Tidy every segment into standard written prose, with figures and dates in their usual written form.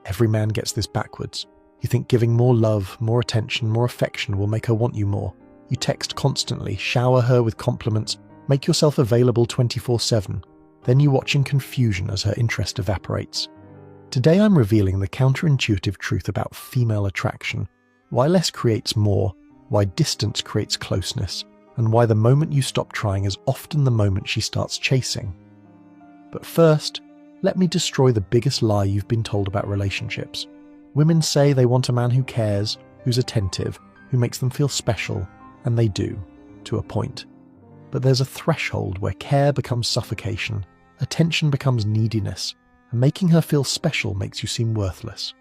Every man gets this backwards. You think giving more love, more attention, more affection will make her want you more. You text constantly, shower her with compliments, make yourself available 24/7. Then you watch in confusion as her interest evaporates. Today I'm revealing the counterintuitive truth about female attraction, why less creates more, why distance creates closeness, and why the moment you stop trying is often the moment she starts chasing. But first, let me destroy the biggest lie you've been told about relationships. Women say they want a man who cares, who's attentive, who makes them feel special, and they do, to a point. But there's a threshold where care becomes suffocation, attention becomes neediness, and making her feel special makes you seem worthless.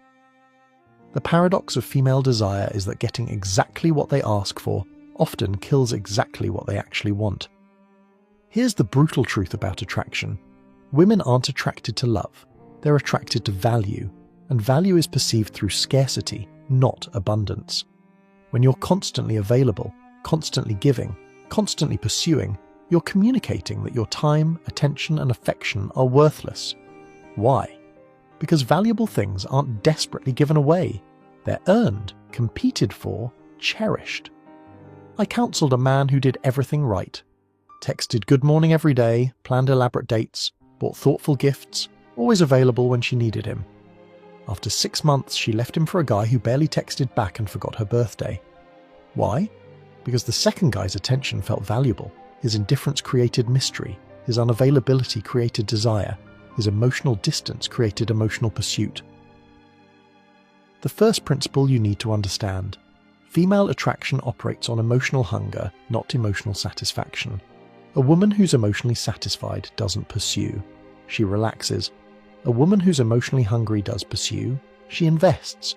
The paradox of female desire is that getting exactly what they ask for often kills exactly what they actually want. Here's the brutal truth about attraction. Women aren't attracted to love, they're attracted to value, and value is perceived through scarcity, not abundance. When you're constantly available, constantly giving, constantly pursuing, you're communicating that your time, attention, and affection are worthless. Why? Because valuable things aren't desperately given away. They're earned, competed for, cherished. I counselled a man who did everything right. Texted good morning every day, planned elaborate dates, bought thoughtful gifts, always available when she needed him. After 6 months, she left him for a guy who barely texted back and forgot her birthday. Why? Because the second guy's attention felt valuable. His indifference created mystery. His unavailability created desire. His emotional distance created emotional pursuit. The first principle you need to understand. Female attraction operates on emotional hunger, not emotional satisfaction. A woman who's emotionally satisfied doesn't pursue. She relaxes. A woman who's emotionally hungry does pursue. She invests.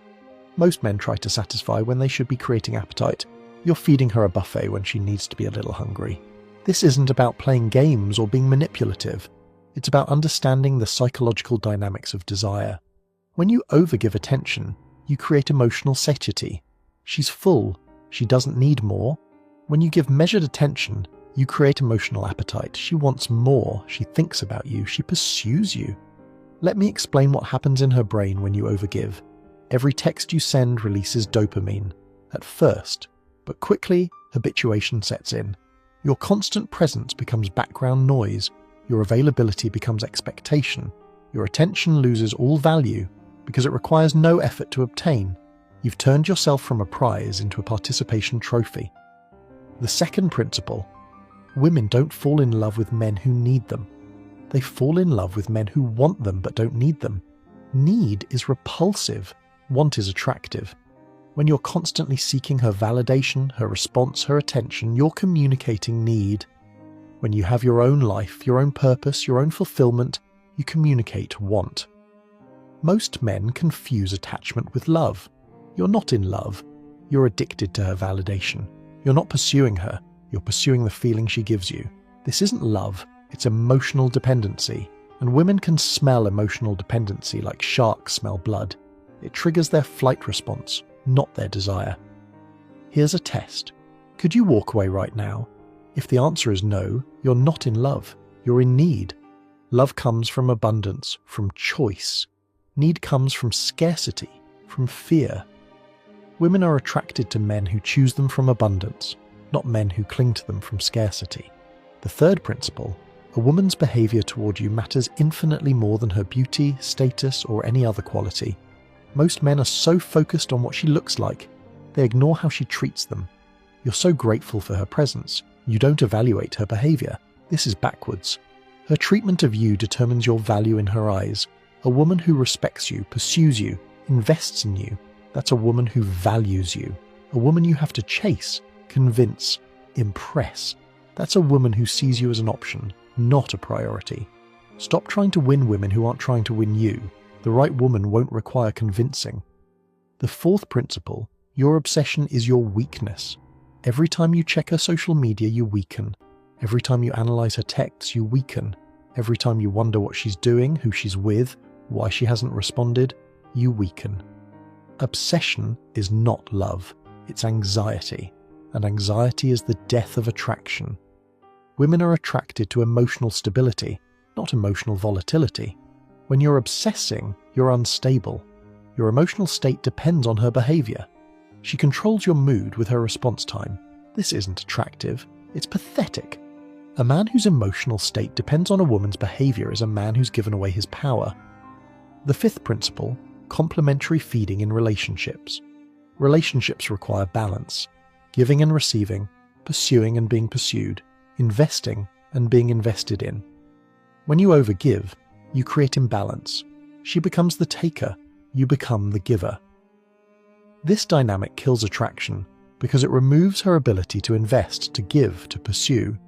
Most men try to satisfy when they should be creating appetite. You're feeding her a buffet when she needs to be a little hungry. This isn't about playing games or being manipulative. It's about understanding the psychological dynamics of desire. When you overgive attention, you create emotional satiety. She's full. She doesn't need more. When you give measured attention, you create emotional appetite. She wants more. She thinks about you. She pursues you. Let me explain what happens in her brain when you overgive. Every text you send releases dopamine. At first, but quickly, habituation sets in. Your constant presence becomes background noise. Your availability becomes expectation. Your attention loses all value because it requires no effort to obtain. You've turned yourself from a prize into a participation trophy. The second principle. Women don't fall in love with men who need them. They fall in love with men who want them but don't need them. Need is repulsive. Want is attractive. When you're constantly seeking her validation, her response, her attention, you're communicating need. When you have your own life, your own purpose, your own fulfillment, you communicate want. Most men confuse attachment with love. You're not in love. You're addicted to her validation. You're not pursuing her. You're pursuing the feeling she gives you. This isn't love. It's emotional dependency. And women can smell emotional dependency like sharks smell blood. It triggers their flight response, not their desire. Here's a test. Could you walk away right now? If the answer is no, you're not in love. You're in need. Love comes from abundance, from choice. Need comes from scarcity, from fear. Women are attracted to men who choose them from abundance, not men who cling to them from scarcity. The third principle. A woman's behavior toward you matters infinitely more than her beauty, status, or any other quality. Most men are so focused on what she looks like, they ignore how she treats them. You're so grateful for her presence, you don't evaluate her behavior. This is backwards. Her treatment of you determines your value in her eyes. A woman who respects you, pursues you, invests in you, that's a woman who values you. A woman you have to chase, convince, impress. That's a woman who sees you as an option, not a priority. Stop trying to win women who aren't trying to win you. The right woman won't require convincing. The fourth principle, your obsession is your weakness. Every time you check her social media, you weaken. Every time you analyze her texts, you weaken. Every time you wonder what she's doing, who she's with, why she hasn't responded, you weaken. Obsession is not love, it's anxiety. And anxiety is the death of attraction. Women are attracted to emotional stability, not emotional volatility. When you're obsessing, you're unstable. Your emotional state depends on her behavior. She controls your mood with her response time. This isn't attractive, it's pathetic. A man whose emotional state depends on a woman's behavior is a man who's given away his power. The fifth principle, complementary feeding in relationships. Relationships require balance, giving and receiving, pursuing and being pursued, investing and being invested in. When you overgive, you create imbalance. She becomes the taker, you become the giver. This dynamic kills attraction because it removes her ability to invest, to give, to pursue.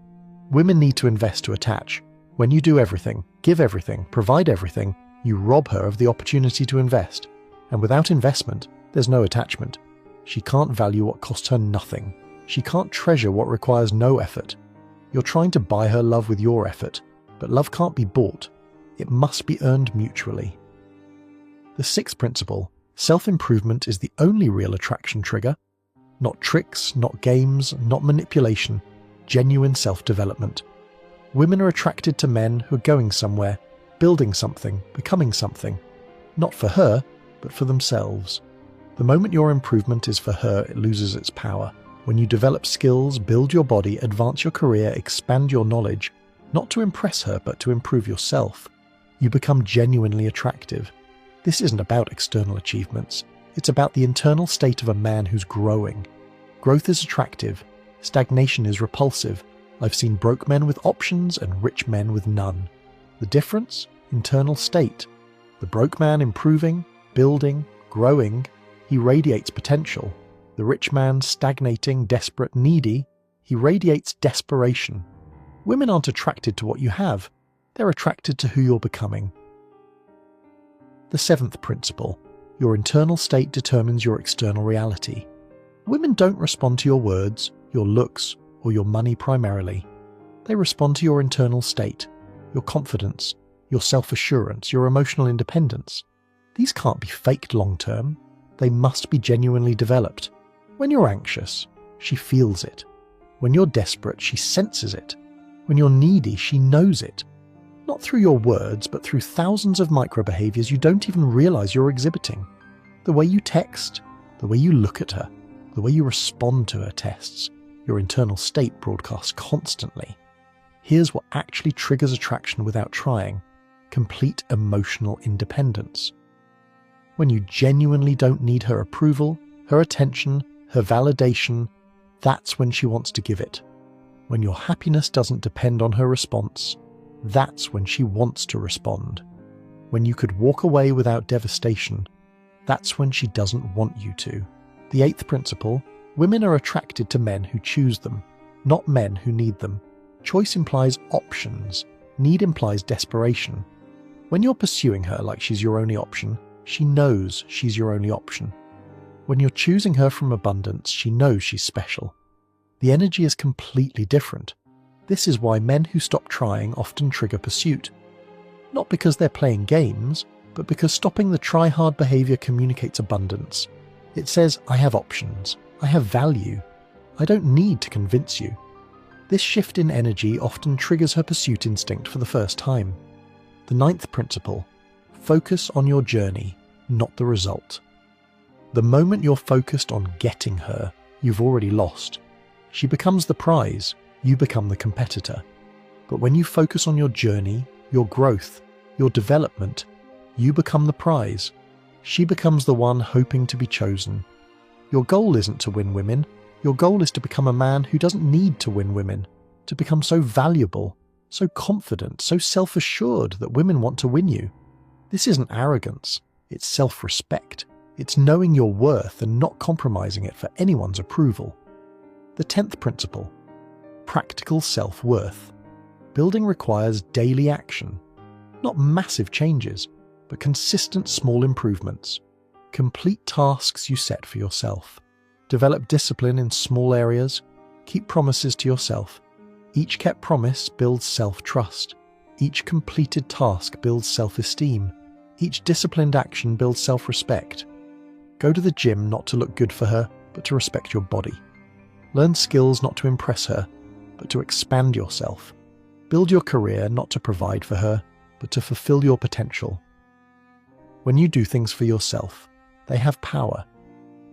Women need to invest to attach. When you do everything, give everything, provide everything, you rob her of the opportunity to invest. And without investment, there's no attachment. She can't value what costs her nothing. She can't treasure what requires no effort. You're trying to buy her love with your effort, but love can't be bought. It must be earned mutually. The sixth principle, self-improvement is the only real attraction trigger. Not tricks, not games, not manipulation, genuine self-development. Women are attracted to men who are going somewhere, building something, becoming something. Not for her, but for themselves. The moment your improvement is for her, it loses its power. When you develop skills, build your body, advance your career, expand your knowledge, not to impress her, but to improve yourself, you become genuinely attractive. This isn't about external achievements. It's about the internal state of a man who's growing. Growth is attractive. Stagnation is repulsive. I've seen broke men with options and rich men with none. The difference? Internal state. The broke man improving, building, growing, he radiates potential. The rich man stagnating, desperate, needy, he radiates desperation. Women aren't attracted to what you have. They're attracted to who you're becoming. The seventh principle, your internal state determines your external reality. Women don't respond to your words, your looks, or your money primarily. They respond to your internal state, your confidence, your self-assurance, your emotional independence. These can't be faked long-term. They must be genuinely developed. When you're anxious, she feels it. When you're desperate, she senses it. When you're needy, she knows it. Not through your words, but through thousands of micro-behaviors you don't even realize you're exhibiting. The way you text, the way you look at her, the way you respond to her tests, your internal state broadcasts constantly. Here's what actually triggers attraction without trying: complete emotional independence. When you genuinely don't need her approval, her attention, her validation, that's when she wants to give it. When your happiness doesn't depend on her response, that's when she wants to respond. When you could walk away without devastation, that's when she doesn't want you to. The eighth principle, women are attracted to men who choose them, not men who need them. Choice implies options. Need implies desperation. When you're pursuing her like she's your only option, she knows she's your only option. When you're choosing her from abundance, she knows she's special. The energy is completely different. This is why men who stop trying often trigger pursuit. Not because they're playing games, but because stopping the try-hard behavior communicates abundance. It says, I have options. I have value. I don't need to convince you. This shift in energy often triggers her pursuit instinct for the first time. The ninth principle, focus on your journey, not the result. The moment you're focused on getting her, you've already lost. She becomes the prize, you become the competitor. But when you focus on your journey, your growth, your development, you become the prize. She becomes the one hoping to be chosen. Your goal isn't to win women. Your goal is to become a man who doesn't need to win women, to become so valuable, so confident, so self-assured that women want to win you. This isn't arrogance, it's self-respect. It's knowing your worth and not compromising it for anyone's approval. The 10th principle, practical self-worth. Building requires daily action, not massive changes, but consistent small improvements. Complete tasks you set for yourself. Develop discipline in small areas. Keep promises to yourself. Each kept promise builds self-trust. Each completed task builds self-esteem. Each disciplined action builds self-respect. Go to the gym not to look good for her, but to respect your body. Learn skills not to impress her, but to expand yourself. Build your career not to provide for her, but to fulfill your potential. When you do things for yourself, They have power.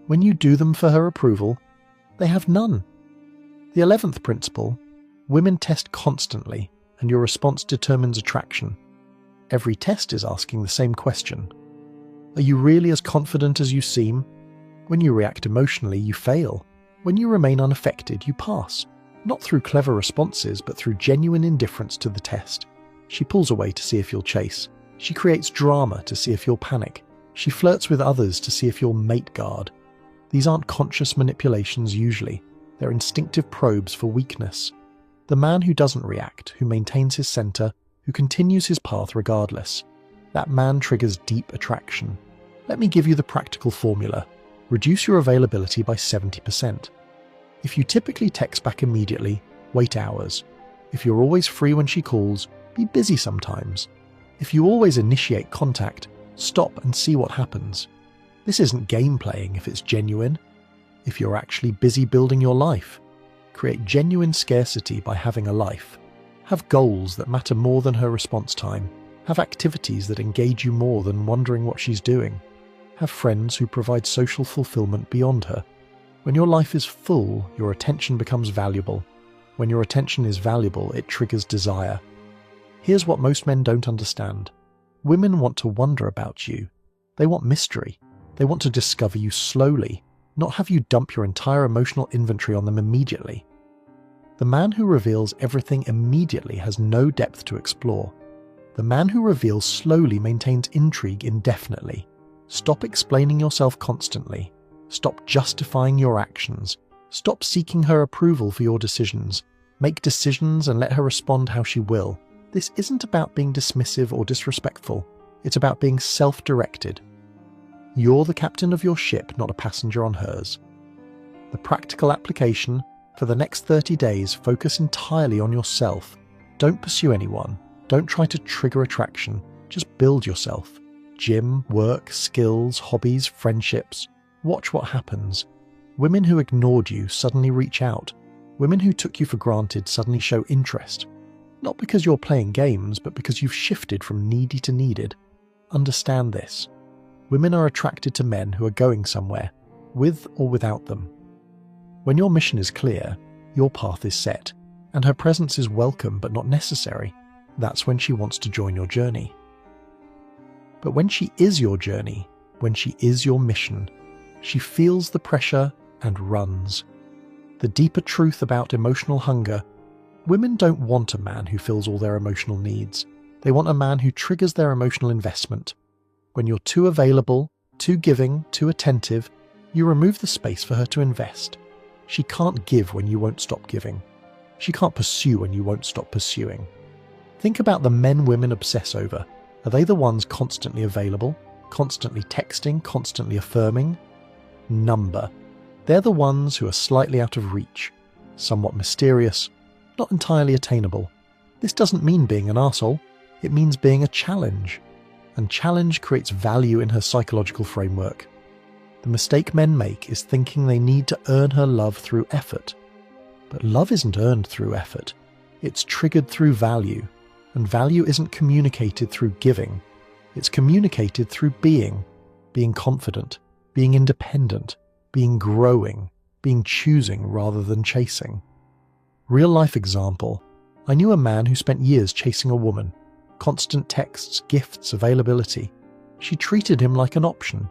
When you do them for her approval, they have none. The 11th principle: women test constantly, and your response determines attraction. Every test is asking the same question. Are you really as confident as you seem? When you react emotionally, you fail. When you remain unaffected, you pass. Not through clever responses, but through genuine indifference to the test. She pulls away to see if you'll chase. She creates drama to see if you'll panic. She flirts with others to see if you'll mate guard. These aren't conscious manipulations usually. They're instinctive probes for weakness. The man who doesn't react, who maintains his center, who continues his path regardless, that man triggers deep attraction. Let me give you the practical formula. Reduce your availability by 70%. If you typically text back immediately, wait hours. If you're always free when she calls, be busy sometimes. If you always initiate contact, stop and see what happens. This isn't game playing if it's genuine. If you're actually busy building your life, create genuine scarcity by having a life. Have goals that matter more than her response time. Have activities that engage you more than wondering what she's doing. Have friends who provide social fulfillment beyond her. When your life is full, your attention becomes valuable. When your attention is valuable, it triggers desire. Here's what most men don't understand. Women want to wonder about you. They want mystery. They want to discover you slowly, not have you dump your entire emotional inventory on them immediately. The man who reveals everything immediately has no depth to explore. The man who reveals slowly maintains intrigue indefinitely. Stop explaining yourself constantly. Stop justifying your actions. Stop seeking her approval for your decisions. Make decisions and let her respond how she will. This isn't about being dismissive or disrespectful. It's about being self-directed. You're the captain of your ship, not a passenger on hers. The practical application: for the next 30 days, focus entirely on yourself. Don't pursue anyone. Don't try to trigger attraction. Just build yourself. Gym, work, skills, hobbies, friendships. Watch what happens. Women who ignored you suddenly reach out. Women who took you for granted suddenly show interest. Not because you're playing games, but because you've shifted from needy to needed. Understand this. Women are attracted to men who are going somewhere, with or without them. When your mission is clear, your path is set, and her presence is welcome but not necessary. That's when she wants to join your journey. But when she is your journey, when she is your mission, she feels the pressure and runs. The deeper truth about emotional hunger: women don't want a man who fills all their emotional needs. They want a man who triggers their emotional investment. When you're too available, too giving, too attentive, you remove the space for her to invest. She can't give when you won't stop giving. She can't pursue when you won't stop pursuing. Think about the men women obsess over. Are they the ones constantly available, constantly texting, constantly affirming? Number. They're the ones who are slightly out of reach, somewhat mysterious, not entirely attainable. This doesn't mean being an arsehole. It means being a challenge. And challenge creates value in her psychological framework. The mistake men make is thinking they need to earn her love through effort. But love isn't earned through effort. It's triggered through value. And value isn't communicated through giving. It's communicated through being confident, being independent, being growing, being choosing rather than chasing. Real life example. I knew a man who spent years chasing a woman. Constant texts, gifts, availability. She treated him like an option.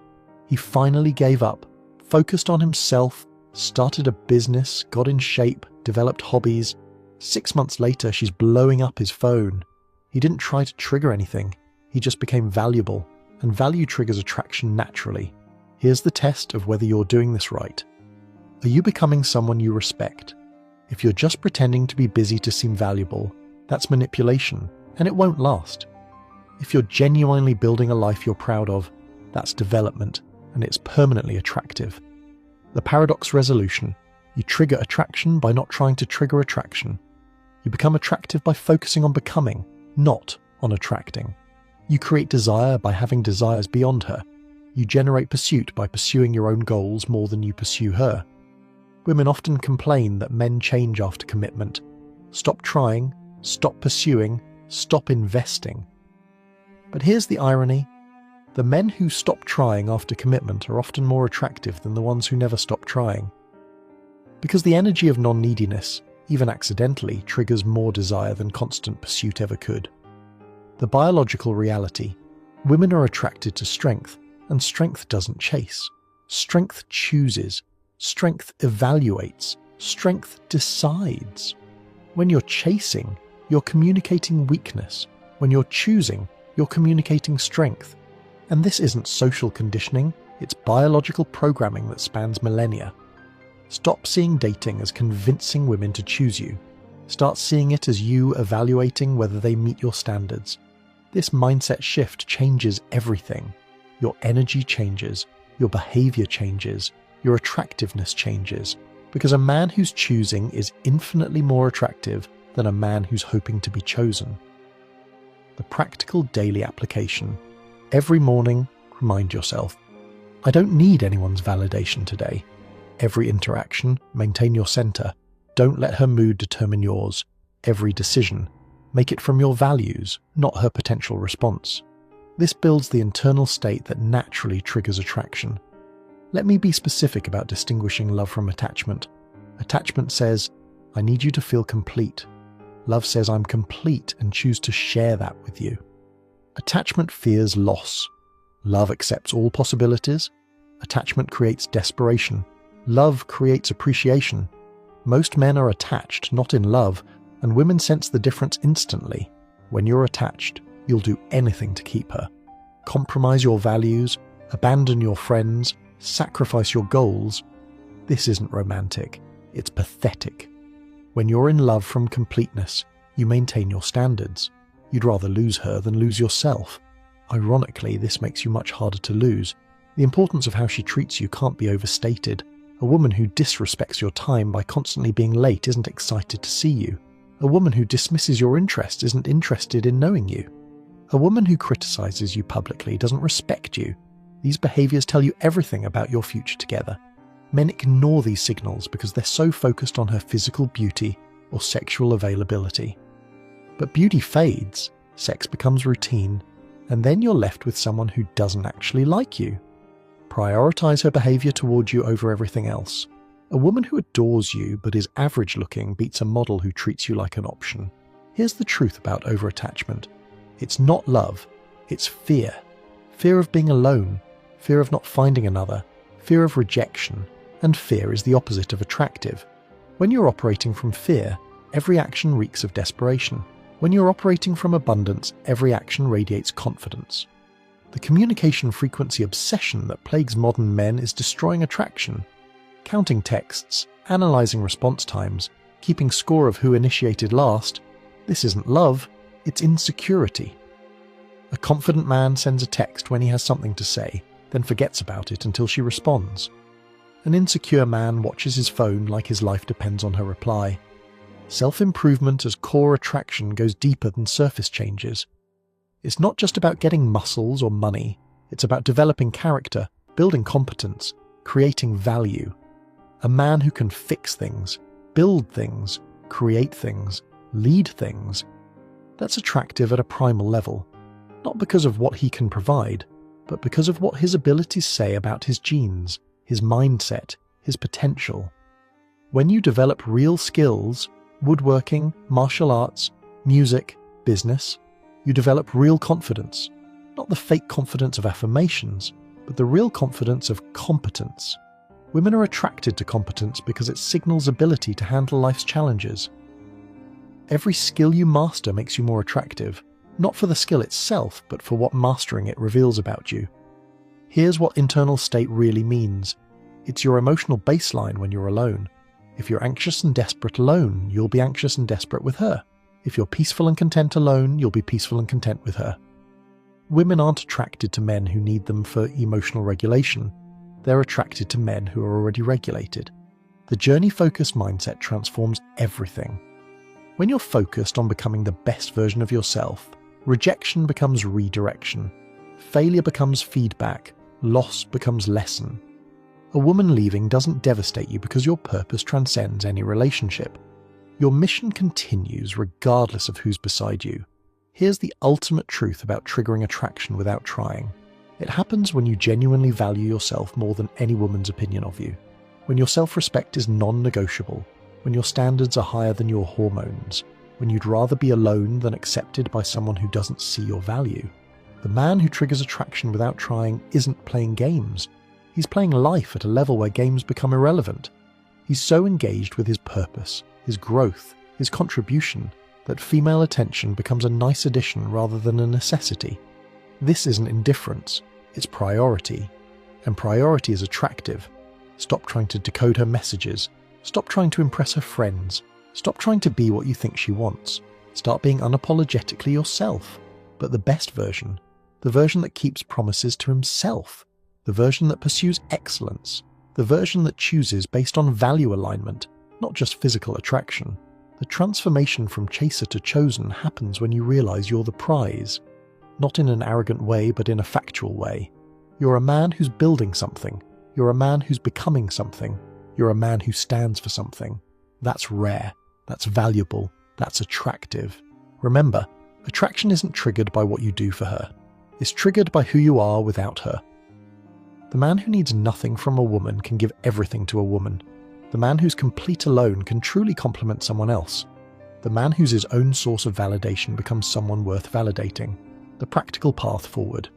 He finally gave up, focused on himself, started a business, got in shape, developed hobbies. 6 months later, she's blowing up his phone. He didn't try to trigger anything. He just became valuable, and value triggers attraction naturally. Here's the test of whether you're doing this right. Are you becoming someone you respect? If you're just pretending to be busy to seem valuable, that's manipulation, and it won't last. If you're genuinely building a life you're proud of, that's development, and it's permanently attractive. The paradox resolution: you trigger attraction by not trying to trigger attraction. You become attractive by focusing on becoming, not on attracting. You create desire by having desires beyond her. You generate pursuit by pursuing your own goals more than you pursue her. Women often complain that men change after commitment. Stop trying, stop pursuing, stop investing. But here's the irony. The men who stop trying after commitment are often more attractive than the ones who never stop trying. Because the energy of non-neediness, even accidentally, triggers more desire than constant pursuit ever could. The biological reality: women are attracted to strength, and strength doesn't chase. Strength chooses. Strength evaluates. Strength decides. When you're chasing, you're communicating weakness. When you're choosing, you're communicating strength. And this isn't social conditioning, it's biological programming that spans millennia. Stop seeing dating as convincing women to choose you. Start seeing it as you evaluating whether they meet your standards. This mindset shift changes everything. Your energy changes, your behavior changes, your attractiveness changes, because a man who's choosing is infinitely more attractive than a man who's hoping to be chosen. The practical daily application. Every morning, remind yourself, I don't need anyone's validation today. Every interaction, maintain your center. Don't let her mood determine yours. Every decision, make it from your values, not her potential response. This builds the internal state that naturally triggers attraction. Let me be specific about distinguishing love from attachment. Attachment says, I need you to feel complete. Love says, I'm complete and choose to share that with you. Attachment fears loss. Love accepts all possibilities. Attachment creates desperation. Love creates appreciation. Most men are attached, not in love, and women sense the difference instantly. When you're attached, you'll do anything to keep her. Compromise your values, abandon your friends, sacrifice your goals. This isn't romantic, it's pathetic. When you're in love from completeness, you maintain your standards. You'd rather lose her than lose yourself. Ironically, this makes you much harder to lose. The importance of how she treats you can't be overstated. A woman who disrespects your time by constantly being late isn't excited to see you. A woman who dismisses your interests isn't interested in knowing you. A woman who criticizes you publicly doesn't respect you. These behaviors tell you everything about your future together. Men ignore these signals because they're so focused on her physical beauty or sexual availability. But beauty fades, sex becomes routine, and then you're left with someone who doesn't actually like you. Prioritize her behavior toward you over everything else. A woman who adores you but is average looking beats a model who treats you like an option. Here's the truth about overattachment. It's not love, it's fear. Fear of being alone, fear of not finding another, fear of rejection, and fear is the opposite of attractive. When you're operating from fear, every action reeks of desperation. When you're operating from abundance, every action radiates confidence. The communication frequency obsession that plagues modern men is destroying attraction. Counting texts, analyzing response times, keeping score of who initiated last, this isn't love, it's insecurity. A confident man sends a text when he has something to say, then forgets about it until she responds. An insecure man watches his phone like his life depends on her reply. Self-improvement as core attraction goes deeper than surface changes. It's not just about getting muscles or money, it's about developing character, building competence, creating value. A man who can fix things, build things, create things, lead things. That's attractive at a primal level, not because of what he can provide, but because of what his abilities say about his genes, his mindset, his potential. When you develop real skills, woodworking, martial arts, music, business, you develop real confidence, not the fake confidence of affirmations, but the real confidence of competence. Women are attracted to competence because it signals ability to handle life's challenges. Every skill you master makes you more attractive, not for the skill itself, but for what mastering it reveals about you. Here's what internal state really means. It's your emotional baseline when you're alone. If you're anxious and desperate alone, you'll be anxious and desperate with her. If you're peaceful and content alone, you'll be peaceful and content with her. Women aren't attracted to men who need them for emotional regulation. They're attracted to men who are already regulated. The journey-focused mindset transforms everything. When you're focused on becoming the best version of yourself, rejection becomes redirection. Failure becomes feedback. Loss becomes lesson. A woman leaving doesn't devastate you because your purpose transcends any relationship. Your mission continues regardless of who's beside you. Here's the ultimate truth about triggering attraction without trying. It happens when you genuinely value yourself more than any woman's opinion of you, when your self-respect is non-negotiable, when your standards are higher than your hormones, when you'd rather be alone than accepted by someone who doesn't see your value. The man who triggers attraction without trying isn't playing games. He's playing life at a level where games become irrelevant. He's so engaged with his purpose, his growth, his contribution, that female attention becomes a nice addition rather than a necessity. This isn't indifference, it's priority. And priority is attractive. Stop trying to decode her messages. Stop trying to impress her friends. Stop trying to be what you think she wants. Start being unapologetically yourself, but the best version. The version that keeps promises to himself. The version that pursues excellence. The version that chooses based on value alignment, not just physical attraction. The transformation from chaser to chosen happens when you realize you're the prize. Not in an arrogant way, but in a factual way. You're a man who's building something. You're a man who's becoming something. You're a man who stands for something. That's rare. That's valuable. That's attractive. Remember, attraction isn't triggered by what you do for her. It's triggered by who you are without her. The man who needs nothing from a woman can give everything to a woman. The man who's complete alone can truly complement someone else. The man who's his own source of validation becomes someone worth validating. The practical path forward.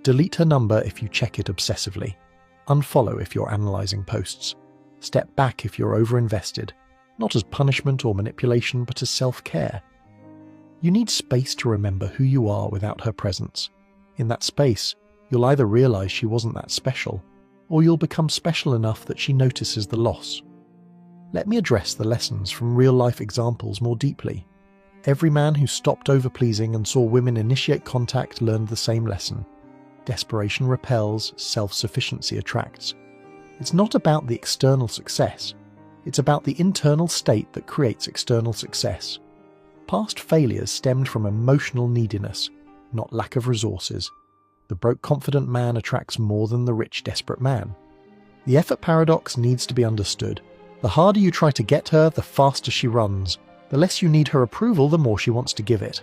Delete her number if you check it obsessively. Unfollow if you're analysing posts. Step back if you're overinvested, not as punishment or manipulation, but as self-care. You need space to remember who you are without her presence. In that space, you'll either realise she wasn't that special, or you'll become special enough that she notices the loss. Let me address the lessons from real-life examples more deeply. Every man who stopped over-pleasing and saw women initiate contact learned the same lesson. Desperation repels, self-sufficiency attracts. It's not about the external success. It's about the internal state that creates external success. Past failures stemmed from emotional neediness, not lack of resources. The broke confident man attracts more than the rich desperate man. The effort paradox needs to be understood. The harder you try to get her, the faster she runs. The less you need her approval, the more she wants to give it.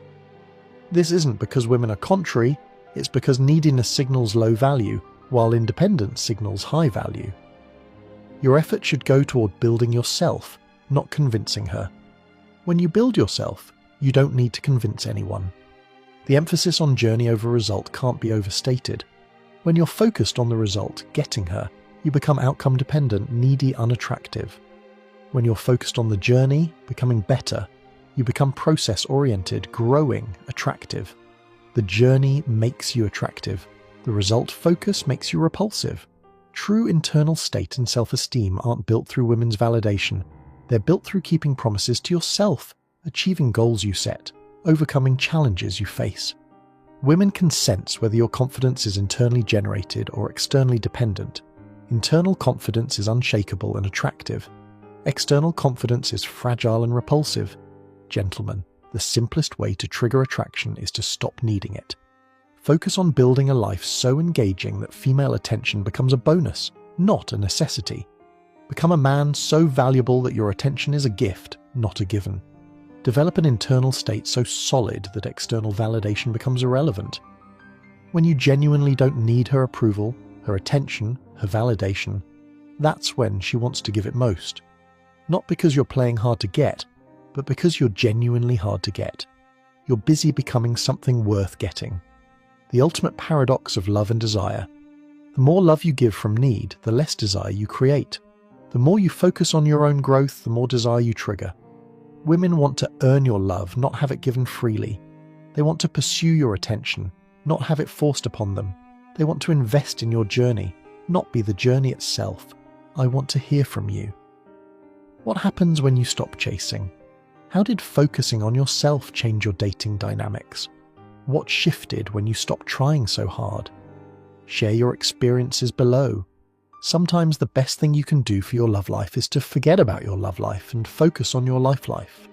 This isn't because women are contrary, it's because neediness signals low value, while independence signals high value. Your effort should go toward building yourself, not convincing her. When you build yourself, you don't need to convince anyone. The emphasis on journey over result can't be overstated. When you're focused on the result, getting her, you become outcome dependent, needy, unattractive. When you're focused on the journey, becoming better, you become process oriented, growing, attractive. The journey makes you attractive. The result focus makes you repulsive. True internal state and self-esteem aren't built through women's validation. They're built through keeping promises to yourself, achieving goals you set, overcoming challenges you face. Women can sense whether your confidence is internally generated or externally dependent. Internal confidence is unshakable and attractive. External confidence is fragile and repulsive. Gentlemen, the simplest way to trigger attraction is to stop needing it. Focus on building a life so engaging that female attention becomes a bonus, not a necessity. Become a man so valuable that your attention is a gift, not a given. Develop an internal state so solid that external validation becomes irrelevant. When you genuinely don't need her approval, her attention, her validation, that's when she wants to give it most. Not because you're playing hard to get, but because you're genuinely hard to get. You're busy becoming something worth getting. The ultimate paradox of love and desire. The more love you give from need, the less desire you create. The more you focus on your own growth, the more desire you trigger. Women want to earn your love, not have it given freely. They want to pursue your attention, not have it forced upon them. They want to invest in your journey, not be the journey itself. I want to hear from you. What happens when you stop chasing? How did focusing on yourself change your dating dynamics? What shifted when you stopped trying so hard? Share your experiences below. Sometimes the best thing you can do for your love life is to forget about your love life and focus on your life.